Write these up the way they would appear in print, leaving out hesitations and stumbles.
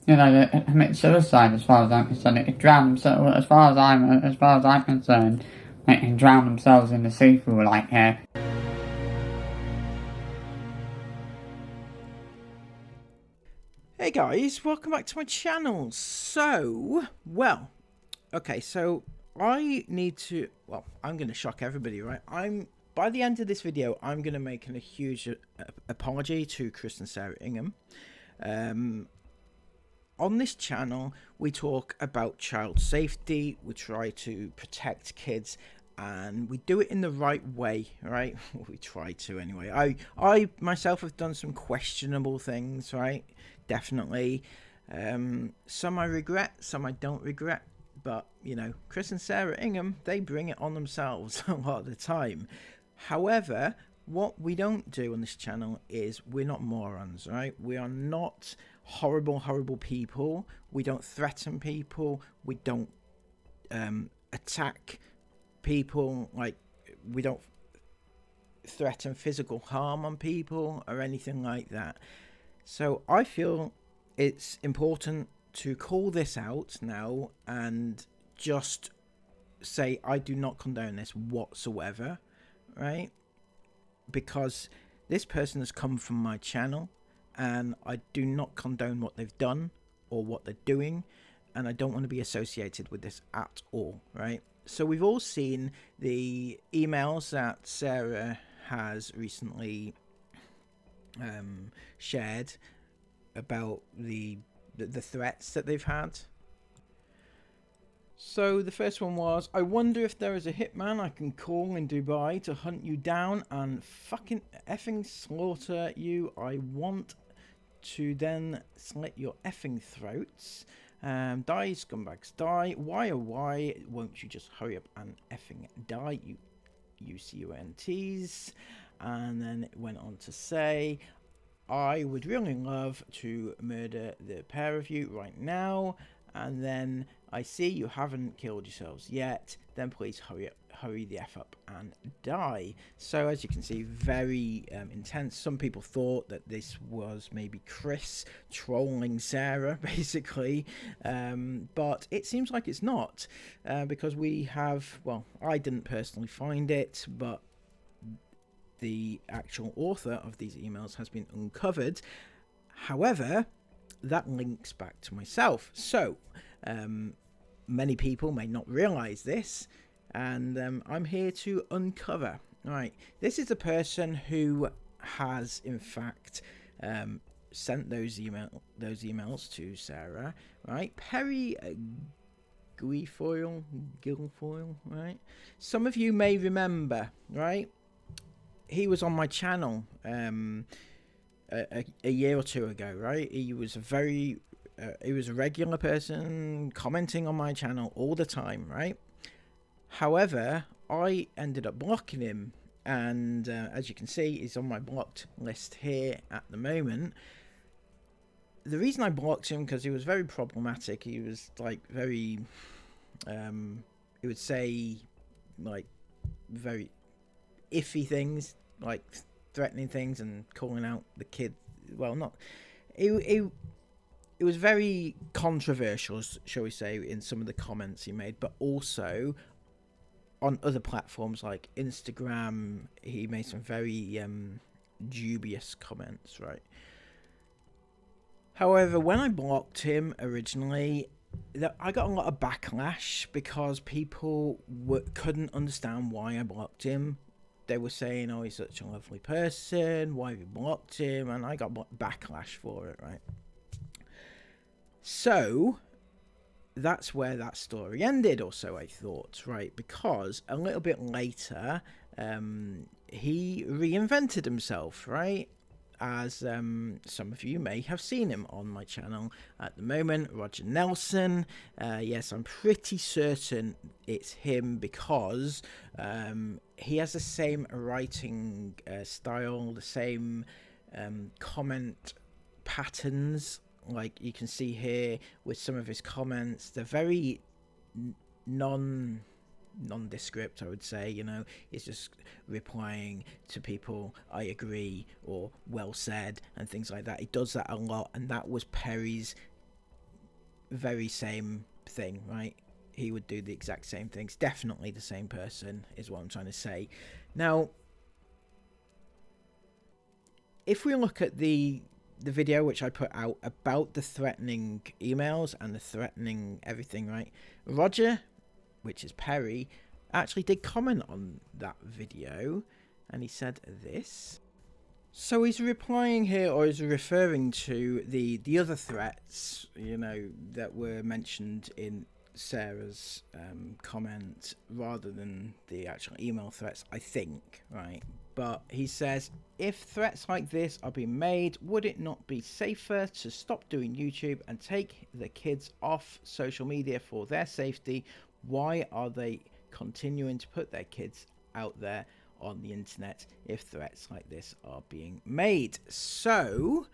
You know, they commit suicide as far as I'm concerned. They drown themselves, as far as I'm concerned, they can drown themselves in the sea for like here. Hey guys, welcome back to my channel. Okay, so I'm going to shock everybody, right? By the end of this video, I'm going to make a huge apology to Chris and Sarah Ingham. On this channel, we talk about child safety, we try to protect kids, and we do it in the right way, right? We try to anyway. I myself have done some questionable things, right? Definitely. Some I regret, some I don't regret. But, you know, Chris and Sarah Ingham, they bring it on themselves a lot of the time. However, what we don't do on this channel is we're not morons, right? We are not horrible people. We don't threaten people. We don't attack people. Like, we don't threaten physical harm on people or anything like that. So I feel it's important to call this out now and just say I do not condone this whatsoever, right? Because this person has come from my channel and I do not condone what they've done or what they're doing, and I don't want to be associated with this at all, right? So we've all seen the emails that Sarah has recently shared about the threats that they've had. So the first one was, I wonder if there is a hitman I can call in Dubai to hunt you down and fucking effing slaughter you. I want to then slit your effing throats. Die, scumbags, die. Why, oh why won't you just hurry up and effing die, you UCUNTs? And then it went on to say, I would really love to murder the pair of you right now. And then I see you haven't killed yourselves yet. Then please hurry the F up and die. So as you can see, very intense. Some people thought that this was maybe Chris trolling Sarah, basically. But it seems like it's not. Because we have, well, I didn't personally find it, but the actual author of these emails has been uncovered. However, that links back to myself. So, many people may not realize this, and I'm here to uncover. Right, this is a person who has, in fact, sent those emails to Sarah. Right, Perry Guilfoyle, right? Some of you may remember, right? He was on my channel a year or two ago, right? He was a regular person commenting on my channel all the time, right? However, I ended up blocking him, and as you can see, he's on my blocked list here at the moment. The reason I blocked him because he was very problematic. He was like very, he would say like very iffy things, like threatening things and calling out the kid. Well, not it was very controversial, shall we say, in some of the comments he made, but also on other platforms like Instagram, he made some very dubious comments, right? However, when I blocked him originally, I got a lot of backlash because people couldn't understand why I blocked him. They were saying, oh, he's such a lovely person, why have you blocked him? And I got backlash for it, right? So that's where that story ended, or so I thought, right? Because a little bit later, he reinvented himself, right? As some of you may have seen him on my channel at the moment, Roger Nelson. Yes, I'm pretty certain it's him because he has the same writing style, the same comment patterns. Like you can see here with some of his comments, they're very nondescript, I would say. You know, he's just replying to people, I agree, or well said, and things like that. He does that a lot, and that was Perry's very same thing, right? He would do the exact same things. Definitely the same person is what I'm trying to say. Now, if we look at the video which I put out about the threatening emails and the threatening everything, right? Roger, which is Perry, actually did comment on that video, and he said this. So he's replying here, or is referring to the other threats, you know, that were mentioned in Sarah's comment, rather than the actual email threats, I think, right? But he says, if threats like this are being made, would it not be safer to stop doing YouTube and take the kids off social media for their safety? Why are they continuing to put their kids out there on the internet if threats like this are being made? So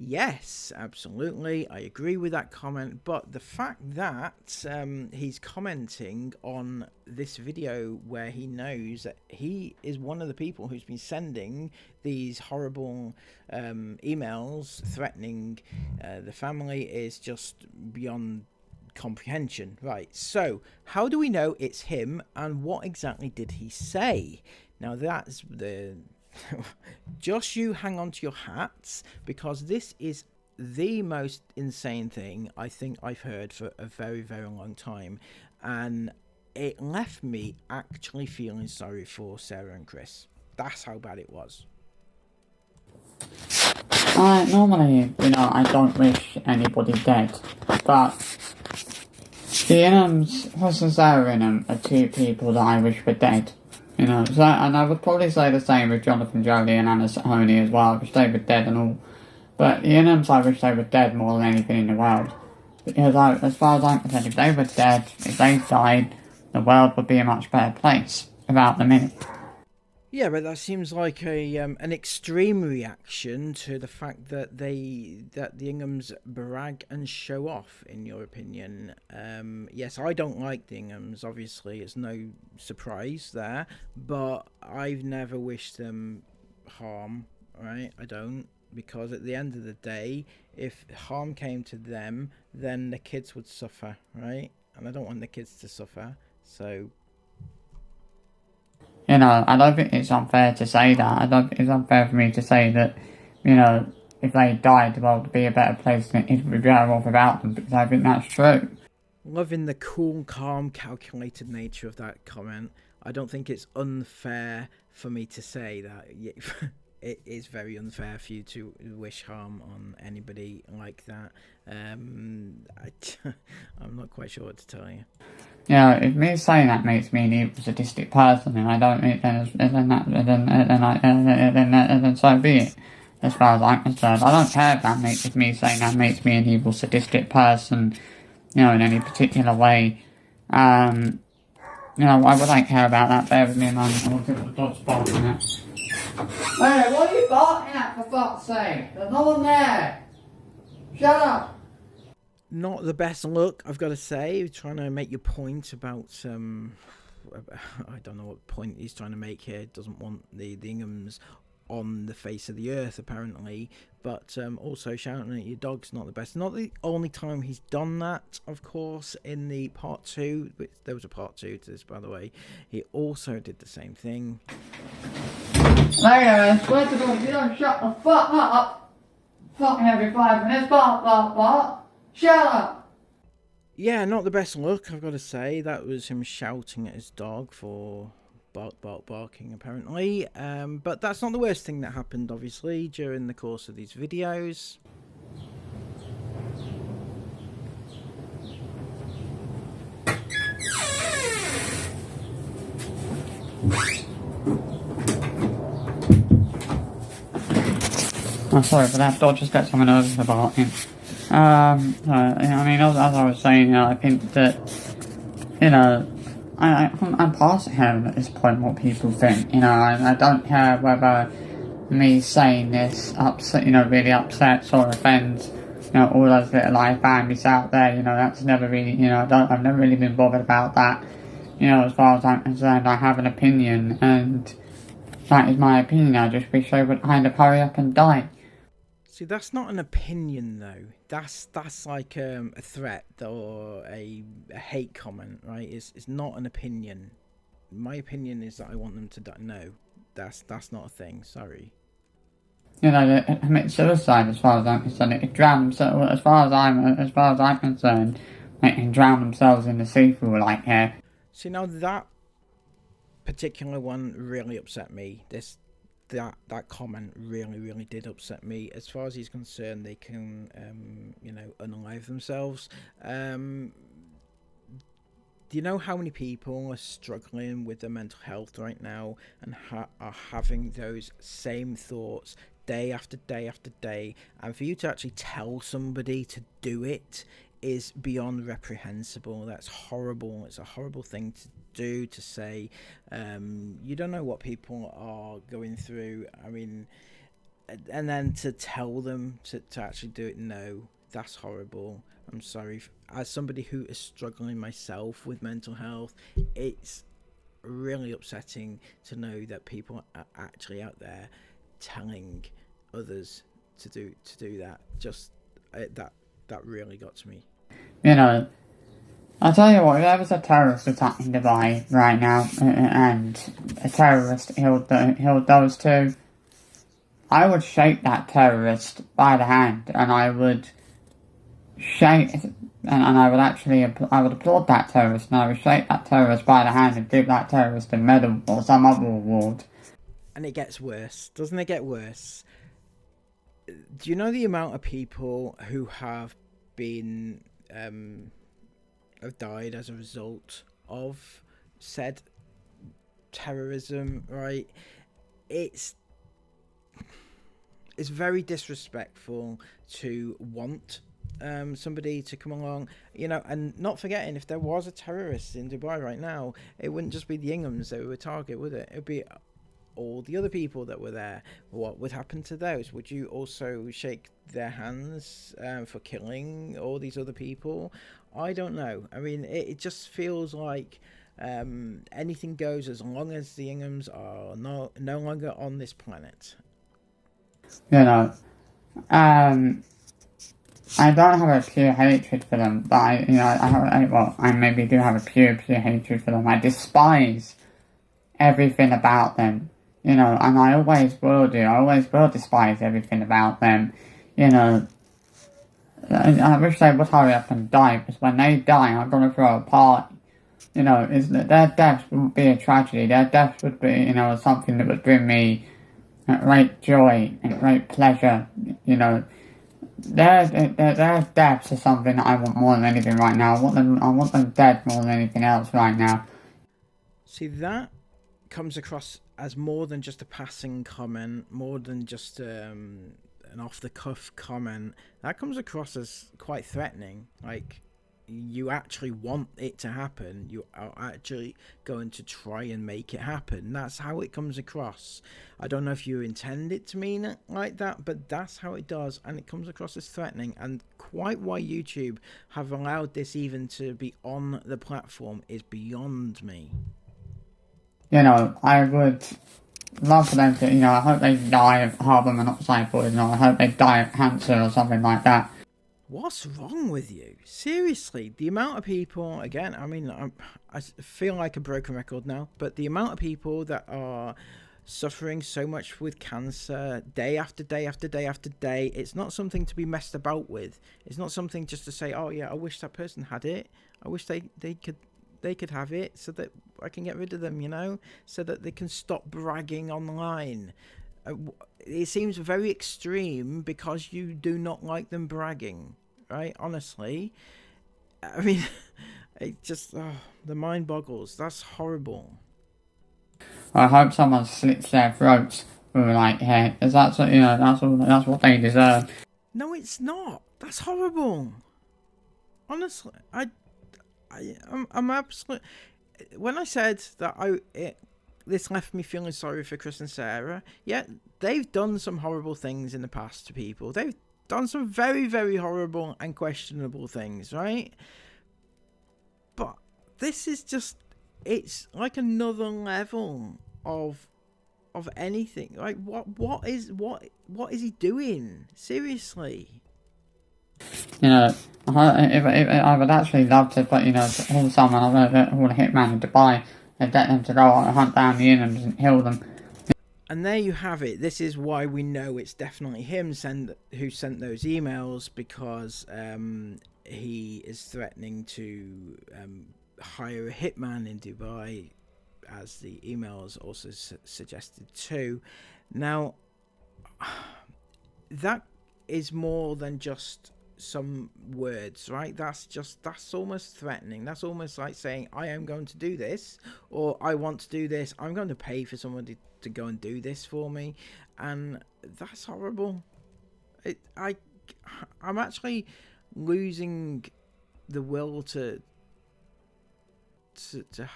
yes, absolutely, I agree with that comment, but the fact that he's commenting on this video where he knows that he is one of the people who's been sending these horrible emails threatening the family is just beyond comprehension. Right, so how do we know it's him, and what exactly did he say? Now that's the just you hang on to your hats, because this is the most insane thing I think I've heard for a very, very long time, and it left me actually feeling sorry for Sarah and Chris. That's how bad it was. Normally, you know, I don't wish anybody dead, but the Inghams, Chris and Sarah Ingham, are two people that I wish were dead. You know, so, and I would probably say the same with Jonathan Jolie and Anna Sahoni as well. I wish they were dead and all. But the Inghams, I wish they were dead more than anything in the world. Because as far as I'm concerned, if they were dead, if they died, the world would be a much better place without them in it. Yeah, but that seems like an extreme reaction to the fact that the Inghams brag and show off, in your opinion. Yes, I don't like the Inghams, obviously, it's no surprise there, but I've never wished them harm, right? I don't, because at the end of the day, if harm came to them, then the kids would suffer, right? And I don't want the kids to suffer, so... You know, I don't think it's unfair to say that. I don't think it's unfair for me to say that, you know, if they died, the world would be a better place than it would be better off without them, because I think that's true. Loving the cool, calm, calculated nature of that comment. I don't think it's unfair for me to say that. It is very unfair for you to wish harm on anybody like that. I'm not quite sure what to tell you. Yeah, if me saying that makes me an evil, sadistic person, and I don't think then so be it. As far as I'm concerned, I don't care if me saying that makes me an evil, sadistic person, you know, in any particular way. You know, why would I care about that? Bear with me a moment. I'll get the dog's barking at. Hey, what are you barking at, for fuck's sake? There's no one there. Shut up. Not the best look, I've got to say. Trying to make your point about I don't know what point he's trying to make here. Doesn't want the Inghams on the face of the earth, apparently, but also shouting at your dog's not the best. Not the only time he's done that, of course. In the part 2, which there was a part 2 to this, by the way, he also did the same thing. Later, I swear to God, if you don't shut the fuck up, fucking every 5 minutes, bark, shut up! Yeah, not the best look, I've got to say. That was him shouting at his dog for barking, apparently. But that's not the worst thing that happened, obviously, during the course of these videos. I'm sorry for that, dog just got someone over for barking. I mean, as I was saying, you know, I think that, you know, I'm past him at this point, what people think, you know, I don't care whether me saying this really upsets or offends, you know, all those little live families out there, you know, that's never really, you know, I've never really been bothered about that, you know, as far as I'm concerned. I have an opinion, and that is my opinion. I just wish they would kind of hurry up and die. See, that's not an opinion though. That's like a threat or a hate comment, right? It's not an opinion. My opinion is that I want them to die. No, that's not a thing. Sorry. You know, they commit suicide as far as I'm concerned. They can drown themselves. As far as I'm concerned, they can drown themselves in the sea for like hair. See, now that particular one really upset me. That comment really did upset me. As far as he's concerned, they can unalive themselves. Do you know how many people are struggling with their mental health right now and are having those same thoughts day after day after day? And for you to actually tell somebody to do it is beyond reprehensible. That's horrible. It's a horrible thing to do, to say. You don't know what people are going through. I mean, and then to tell them to actually do it, no, that's horrible. I'm sorry. As somebody who is struggling myself with mental health, it's really upsetting to know that people are actually out there telling others to do that. Just that really got to me. You know, I'll tell you what, if there was a terrorist attacking Dubai right now, and a terrorist killed those two, I would shake that terrorist by the hand, and I would shake, and I would applaud that terrorist, and I would shake that terrorist by the hand and give that terrorist a medal or some other award. And it gets worse, doesn't it get worse? Do you know the amount of people who have been have died as a result of said terrorism, right? It's very disrespectful to want somebody to come along, and not forgetting, if there was a terrorist in Dubai right now, it wouldn't just be the Inghams that were a target, would it? It'd be all the other people that were there. What would happen to those? Would you also shake their hands for killing all these other people? I don't know. I mean, it just feels like anything goes as long as the Inghams are no longer on this planet. You know, I don't have a pure hatred for them, but I maybe do have a pure hatred for them. I despise everything about them, and I always will do. I always will despise everything about them, I wish they would hurry up and die, because when they die, I'm going to throw a party. Their deaths wouldn't be a tragedy. Their deaths would be, something that would bring me great joy and great pleasure, Their deaths are something that I want more than anything right now. I want them dead more than anything else right now. See, that comes across as more than just a passing comment, more than just an off-the-cuff comment. That comes across as quite threatening. Like, you actually want it to happen. You are actually going to try and make it happen. That's how it comes across. I don't know if you intend it to mean it like that, but that's how it does, and it comes across as threatening. And quite why YouTube have allowed this even to be on the platform is beyond me. I would love for them to, I hope they die of carbon monoxide poisoning, or I hope they die of cancer or something like that. What's wrong with you? Seriously, the amount of people, again, I mean, I feel like a broken record now, but the amount of people that are suffering so much with cancer day after day after day after day, it's not something to be messed about with. It's not something just to say, oh yeah, I wish that person had it. I wish they could have it so that I can get rid of them, so that they can stop bragging online. It seems very extreme because you do not like them bragging, right? Honestly, I mean, it just the mind boggles. That's horrible. I hope someone slits their throats with hair, because that's what they deserve. No, it's not. That's horrible. Honestly, I'm absolutely. When I said that this left me feeling sorry for Chris and Sarah. Yeah, they've done some horrible things in the past to people. They've done some very, very horrible and questionable things, right? But this is just, it's like another level of of anything. Like, what is he doing? Seriously. You know, I would actually love to, but you know, all the time all the hitman in Dubai and get them to go out and hunt down the Inghams and kill them. And there you have it. This is why we know it's definitely him who sent those emails, because he is threatening to hire a hitman in Dubai, as the emails also suggested too. Now, that is more than just some words, right? That's almost threatening. That's almost like saying, I am going to do this, or I want to do this. I'm going to pay for somebody to go and do this for me, and that's horrible. I'm actually losing the will to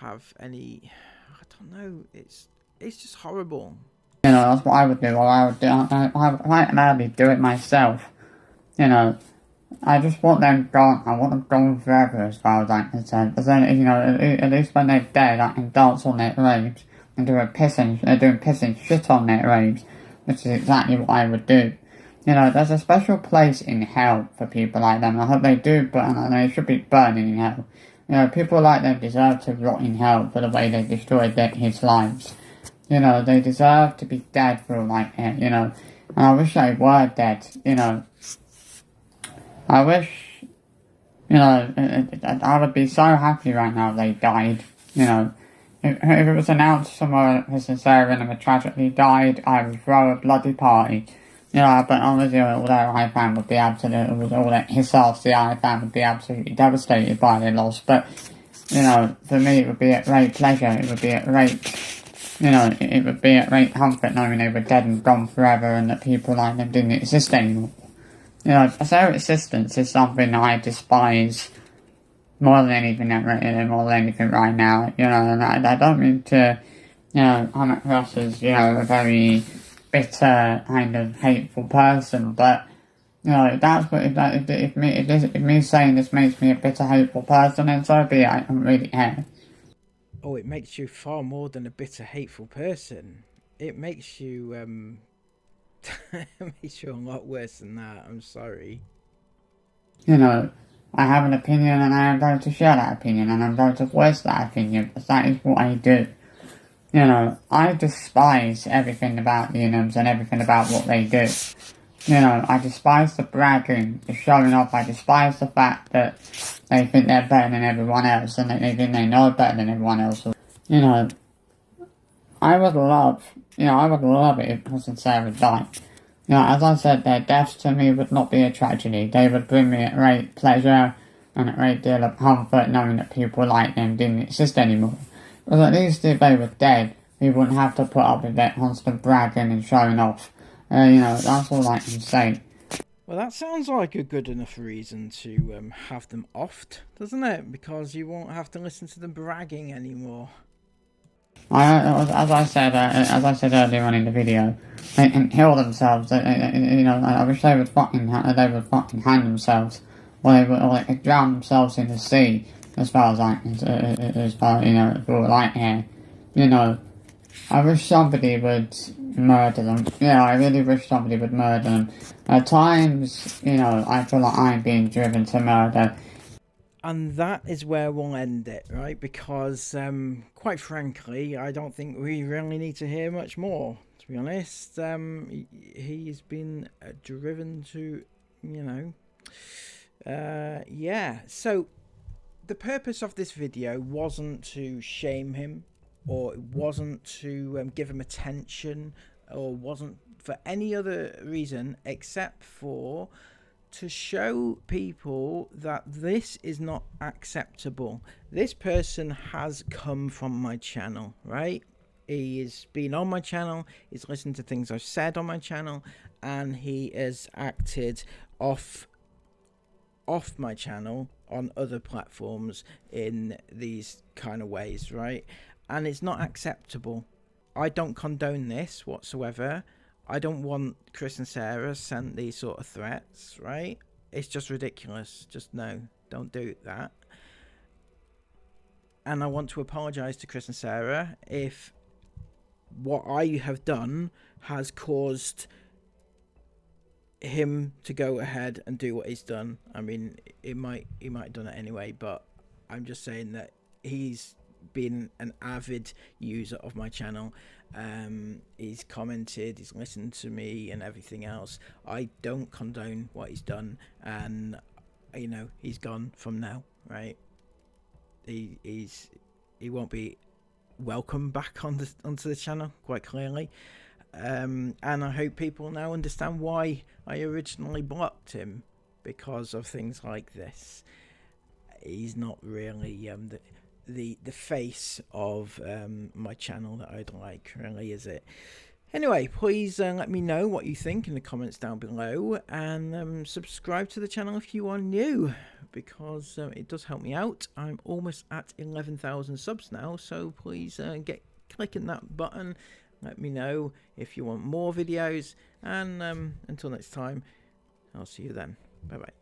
have any. I don't know. It's just horrible. You know, that's what I would do. Or I would do. I might maybe do it myself. You know, I just want them gone. I want them gone forever, as far as I'm concerned. But then, you know, at least when they're dead, I can dance on their graves and doing pissing shit on their graves, which is exactly what I would do. You know, there's a special place in hell for people like them. I hope they do, but they should be burning in hell. You know, people like them deserve to rot in hell for the way they destroyed his lives. You know, they deserve to be dead for like that, you know. And I wish they were dead, you know. I wish, you know, I would be so happy right now if they died, you know. If it was announced somewhere that Mr. Sarah Ingham tragically died, I would throw a bloody party. You know, but obviously all that iFan would be absolutely, all that himself, the iFan would be absolutely devastated by their loss. But, you know, for me it would be a great pleasure, it would be a great, you know, it would be a great comfort knowing they were dead and gone forever and that people like them didn't exist anymore. You know, their existence is something that I despise more than anything right now, you know, and I don't mean to, you know, come across as, you know, a very bitter, kind of hateful person, but, you know, that's what, if me saying this makes me a bitter, hateful person, then so be it, I don't really care. Oh, it makes you far more than a bitter, hateful person. It makes you, it makes you a lot worse than that, I'm sorry. You know, I have an opinion and I am going to share that opinion and I'm going to voice that opinion because that is what I do. You know, I despise everything about the Inghams and everything about what they do. You know, I despise the bragging, the showing off. I despise the fact that they think they're better than everyone else and that they think they know better than everyone else. You know, I would love it if Chris and Sarah died. You know, as I said, their deaths to me would not be a tragedy. They would bring me a great pleasure and a great deal of comfort knowing that people like them didn't exist anymore. Because at least if they were dead, we wouldn't have to put up with that constant bragging and showing off. You know, that's all I can say. Well, that sounds like a good enough reason to have them offed, doesn't it? Because you won't have to listen to them bragging anymore. As I said earlier on in the video, they can kill themselves. You know, I wish they would fucking hang themselves, or they could drown themselves in the sea. As far as you know, for like here, you know, I wish somebody would murder them. Yeah, I really wish somebody would murder them. At times, you know, I feel like I'm being driven to murder. And that is where we'll end it, right? Because, quite frankly, I don't think we really need to hear much more, to be honest. He's been driven to, you know... yeah, so the purpose of this video wasn't to shame him, or it wasn't to give him attention, or wasn't for any other reason except for to show people that this is not acceptable. This person has come from my channel, right? He has been on my channel, he's listened to things I've said on my channel, and he has acted off my channel on other platforms in these kind of ways, right? And it's not acceptable. I don't condone this whatsoever. I don't want Chris and Sarah sent these sort of threats, right? It's just ridiculous. Just no, don't do that. And I want to apologise to Chris and Sarah if what I have done has caused him to go ahead and do what he's done. I mean, he might have done it anyway, but I'm just saying that he's been an avid user of my channel. He's commented, he's listened to me and everything else. I don't condone what he's done, and you know, he's gone from now, right? He won't be welcome back onto the channel, quite clearly. And I hope people now understand why I originally blocked him, because of things like this. He's not really the face of my channel that I'd like, really, is it? Anyway, please let me know what you think in the comments down below, and subscribe to the channel if you are new, because it does help me out. I'm almost at 11,000 subs now, so please get clicking that button. Let me know if you want more videos, and until next time, I'll see you then. Bye bye.